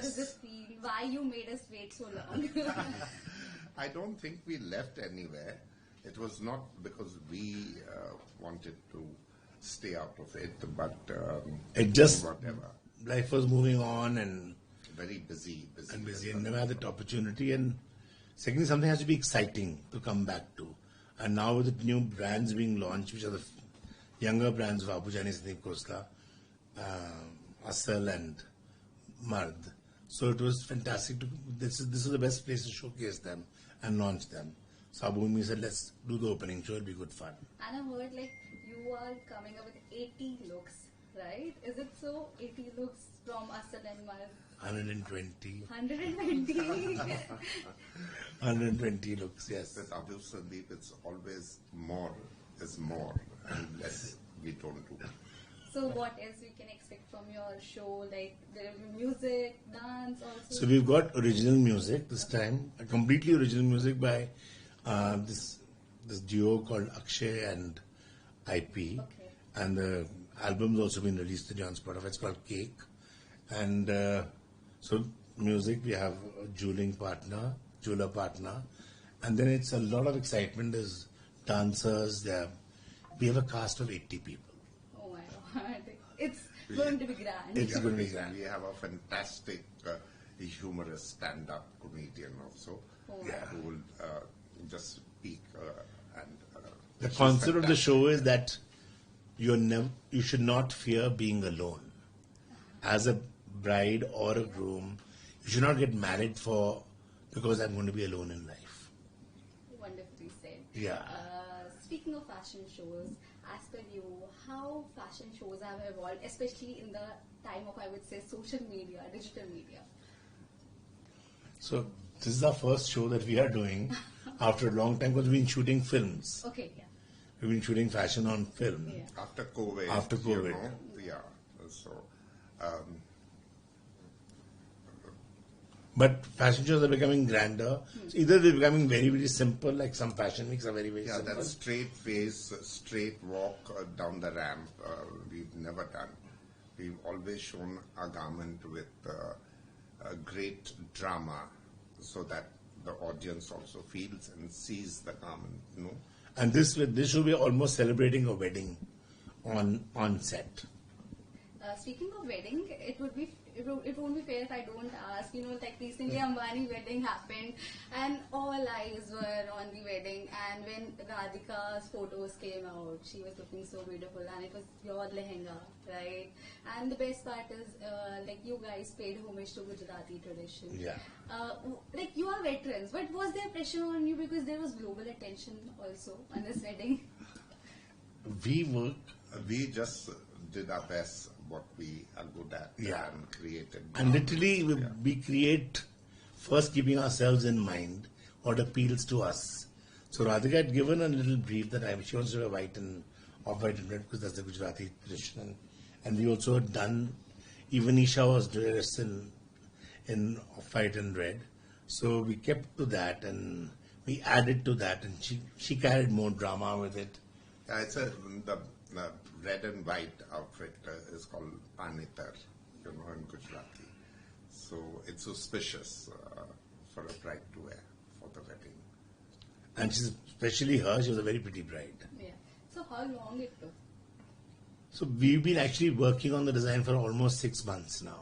does this feel? Why you made us wait so long? I don't think we left anywhere. It was not because we wanted to stay out of it, but it just whatever. Life was moving on and Very busy, and never had that opportunity. And secondly, something has to be exciting to come back to. And now with the new brands being launched, which are the younger brands of Abu Jani, Sandeep Khosla, Asal and Mard. So it was fantastic. This is the best place to showcase them and launch them. So Abu Mimi said, let's do the opening show, it'll be good fun. And I heard like you are coming up with 80 looks, right? Is it so? 80 looks from Asal and Mard? 120. 120. 120 looks, yes. With Abu Sandeep, it's always more is more and less we don't do. So what else we can expect from your show? Like there will be music, dance also? So we've got original music this time, a completely original music by this duo called Akshay and IP. Okay. And the album's also been released today on Spotify. It's called Cake. And so music, we have a jeweler partner. And then it's a lot of excitement. There's dancers. We have a cast of 80 people. Oh my God. It's going to be grand. It's going to be grand. We have a fantastic humorous stand-up comedian also who will just speak the concept of the show is that you should not fear being alone. As a bride or a groom, you should not get married because I'm going to be alone in life. Wonderfully said. Yeah. Speaking of fashion shows, as per you, how fashion shows have evolved, especially in the time of, I would say, social media, digital media? So this is our first show that we are doing after a long time because we've been shooting films. Okay, yeah. We've been shooting fashion on film. Yeah. After COVID. After COVID. You know, yeah. So, but fashion shows are becoming grander. So either they're becoming very, very simple, like some fashion weeks are very, very yeah, simple. that straight face, straight walk down the ramp, we've never done. We've always shown a garment with a great drama so that the audience also feels and sees the garment, you know. And this should be almost celebrating a wedding on set. Speaking of wedding, it won't be fair if I don't ask. You know, like recently Ambani wedding happened, and all eyes were on the wedding. And when Radhika's photos came out, she was looking so beautiful, and it was your lehenga, right? And the best part is, like you guys paid homage to Gujarati tradition. Yeah. Like you are veterans, but was there pressure on you because there was global attention also on this wedding? We just did our best, what we are good at, and created. And literally, we create first keeping ourselves in mind, what appeals to us. So Radhika had given a little brief that she wants to wear white and off-white and red because that's the Gujarati tradition. And we also had done, even Isha was dressed in off-white and red. So we kept to that and we added to that, and she carried more drama with it. It's the red and white outfit is called panitar, you know, in Gujarati. So it's auspicious for a bride to wear for the wedding. And especially she was a very pretty bride. Yeah. So how long it took? So we've been actually working on the design for almost 6 months now.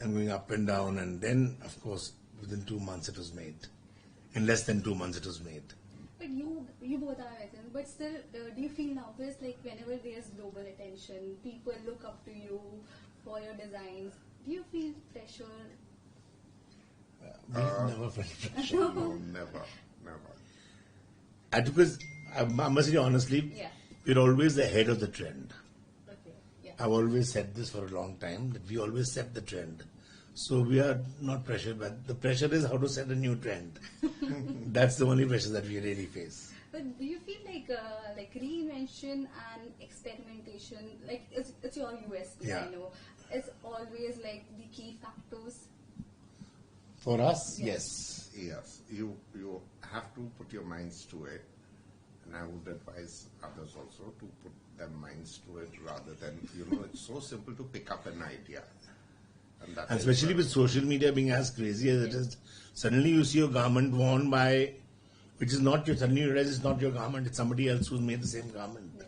And going up and down, and then of course within 2 months it was made. In less than 2 months it was made. But you both are veterans, but still, do you feel nervous, like whenever there's global attention, people look up to you for your designs, do you feel pressure? We've never felt pressure. No, never. Because I must say honestly, we're always ahead of the trend. Okay. Yeah. I've always said this for a long time, that we always set the trend. So we are not pressured, but the pressure is how to set a new trend. That's the only pressure that we really face. But do you feel like reinvention and experimentation, like it's your USP, I know, it's always like the key factors? For us, yes. Yes, you have to put your minds to it, and I would advise others also to put their minds to it rather than, it's so simple to pick up an idea. that And is, especially with social media being as crazy as it is, suddenly you see a garment worn by, which is not your, suddenly you realize it's not your garment, it's somebody else who's made the same garment. Yeah.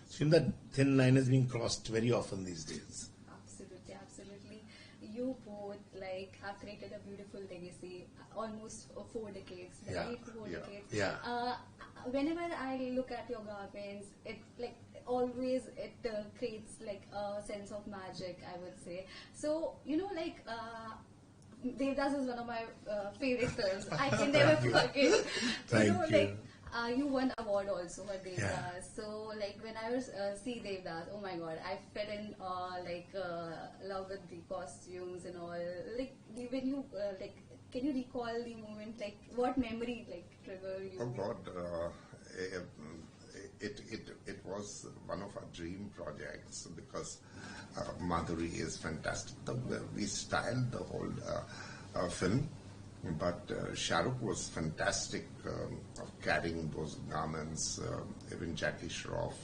So that thin line is being crossed very often these days. Absolutely, absolutely. You both have created a beautiful legacy, almost 4 decades, Yeah, right? 4 yeah, decades. yeah. Whenever I look at your garments, it always it creates a sense of magic, I would say. So Devdas is one of my favorite films. I can never forget. Thank you. You won award also for Devdas. Yeah. So when I was see Devdas, oh my god, I fell in love with the costumes and all. When you can you recall the moment? What memory trigger you? Oh God, it was one of our dream projects because Madhuri is fantastic. We styled the whole film, but Shahrukh was fantastic of carrying those garments. Even Jackie Shroff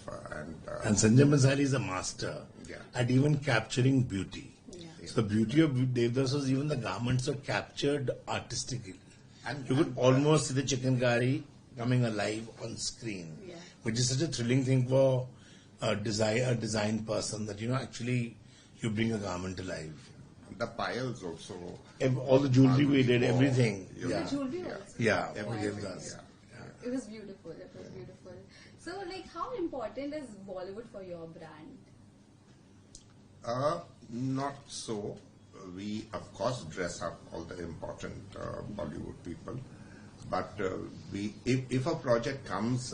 And Sanjay Mansari is a master Yeah. at even capturing beauty. Yeah. So the beauty of Devdas was even the garments are captured artistically. And- You could almost see the chikankari coming alive on screen, Yeah. which is such a thrilling thing for a design person that actually you bring a garment alive. the piles also. All the jewelry we Madhuri did, wore, everything. you Yeah. know, Jewelry yeah. also. Yeah, Everything, Devdas. yeah. It was beautiful. It was beautiful. So, how important is Bollywood for your brand? Not so. We, of course, dress up all the important Bollywood people. But if a project comes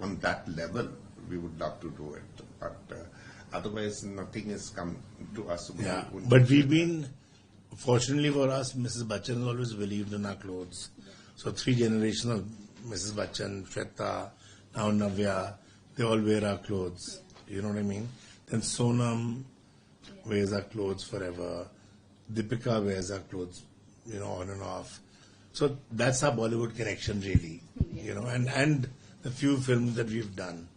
on that level, we would love to do it. But otherwise, nothing has come to us. Yeah, wouldn't but do we've it. been, fortunately for us, Mrs. Bachchan has always believed in our clothes. So 3 generations of Mrs. Bachchan, Shweta, now Navya, they all wear our clothes. You know what I mean? Then Sonam wears our clothes forever. Deepika wears our clothes, on and off. So that's our Bollywood connection really, and the few films that we've done.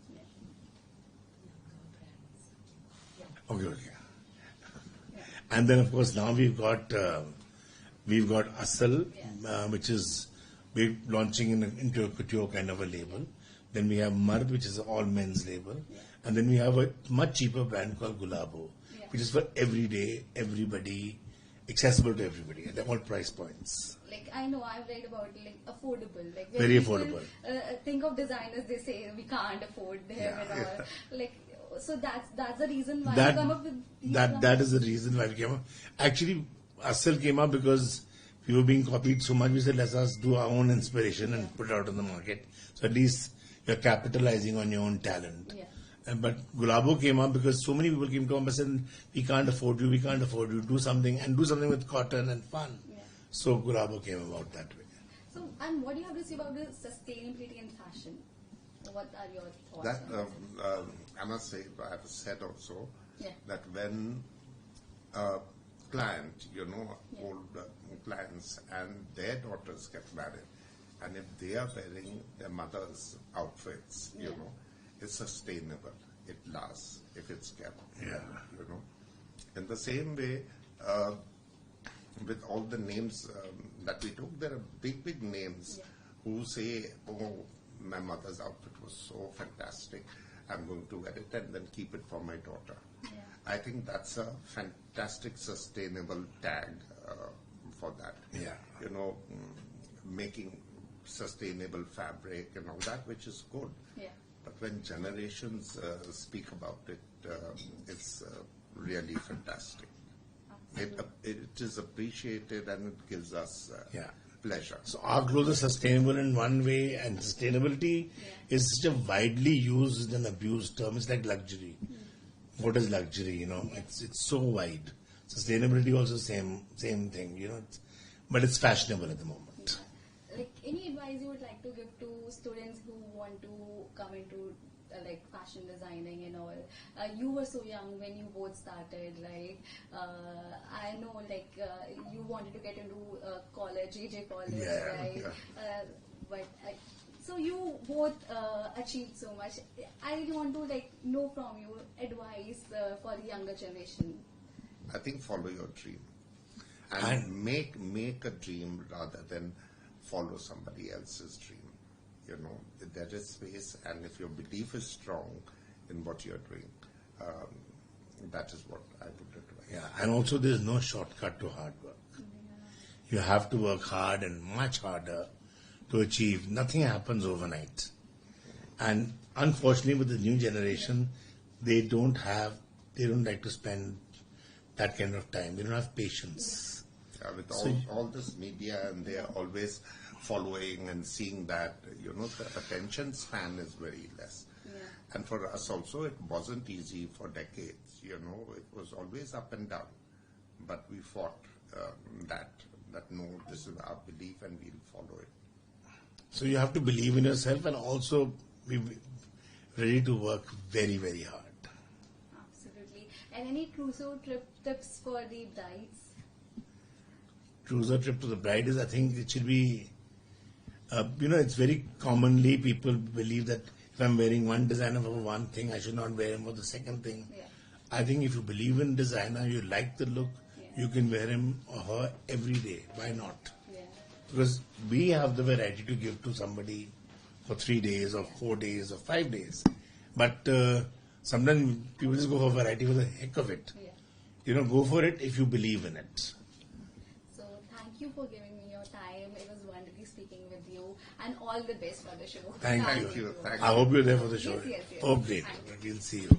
Okay. And then of course now we've got Asal, which is we're launching into a couture kind of a label. Then we have Mard, which is an all men's label, and then we have a much cheaper brand called Gulabo, which is for everyday, everybody, accessible to everybody at all price points. I know I've read about affordable. When Very people, affordable. Think of designers, they say we can't afford them and all. So that's the reason why you come up with these that is the reason why we came up. Actually, Asal came up because we were being copied so much. We said let's us do our own inspiration and put it out in the market. So at least you're capitalizing on your own talent. Yeah. But Gulabo came up because so many people came to us and said, we can't afford you, do something with cotton and fun. Yeah. So Gulabo came about that way. So, and what do you have to say about the sustainability in fashion? What are your thoughts? That on I must say, I have said also Yeah. that when a client, old clients and their daughters get married, and if they are wearing their mother's outfits, it's sustainable. It lasts if it's kept. Yeah. In the same way, with all the names that we took, there are big names who say, "Oh, my mother's outfit was so fantastic. I'm going to wear it and then keep it for my daughter." Yeah. I think that's a fantastic sustainable tag for that. Yeah. Making sustainable fabric and all that, which is good. Yeah. But when generations speak about it, it's really fantastic. It is appreciated and it gives us pleasure. So our clothes are sustainable in one way, and sustainability is such a widely used and abused term. It's like luxury. What is luxury? It's so wide. Sustainability also same thing. But it's fashionable at the moment. Any advice you would like to give to students who want to come into fashion designing and all? You were so young when you both started. I know you wanted to get into college, JJ college, right? But so you both achieved so much. I want to know from you advice for the younger generation. I think follow your dream. And make a dream rather than follow somebody else's dream. You know, there is space, and if your belief is strong in what you're doing, that is what I would advise. Yeah, and also there's no shortcut to hard work. You have to work hard and much harder to achieve. Nothing happens overnight. And unfortunately, with the new generation, they don't like to spend that kind of time. They don't have patience. Yeah, with all this media, and they are always following and seeing that, you know, the attention span is very less. Yeah. And for us also, it wasn't easy for decades, you know, it was always up and down. But we fought that no, this is our belief and we'll follow it. So you have to believe in yourself and also be ready to work very, very hard. Absolutely. And any cruiser trip tips for the brides? Cruiser trip to the bride is, I think it should be, it's very commonly people believe that if I'm wearing one designer for one thing, I should not wear him for the second thing. Yeah. I think if you believe in designer, you like the look, Yeah. you can wear him or her every day. Why not? Yeah. Because we have the variety to give to somebody for 3 days or 4 days or 5 days. But sometimes people just go for variety for the heck of it. Yeah. Go for it if you believe in it. So thank you for giving me your time. It was wonderful speaking with you, and all the best for the show. Thank you. I hope you're there for the show. Yes, yes, yes. Oh, great. Thank you. We'll see you.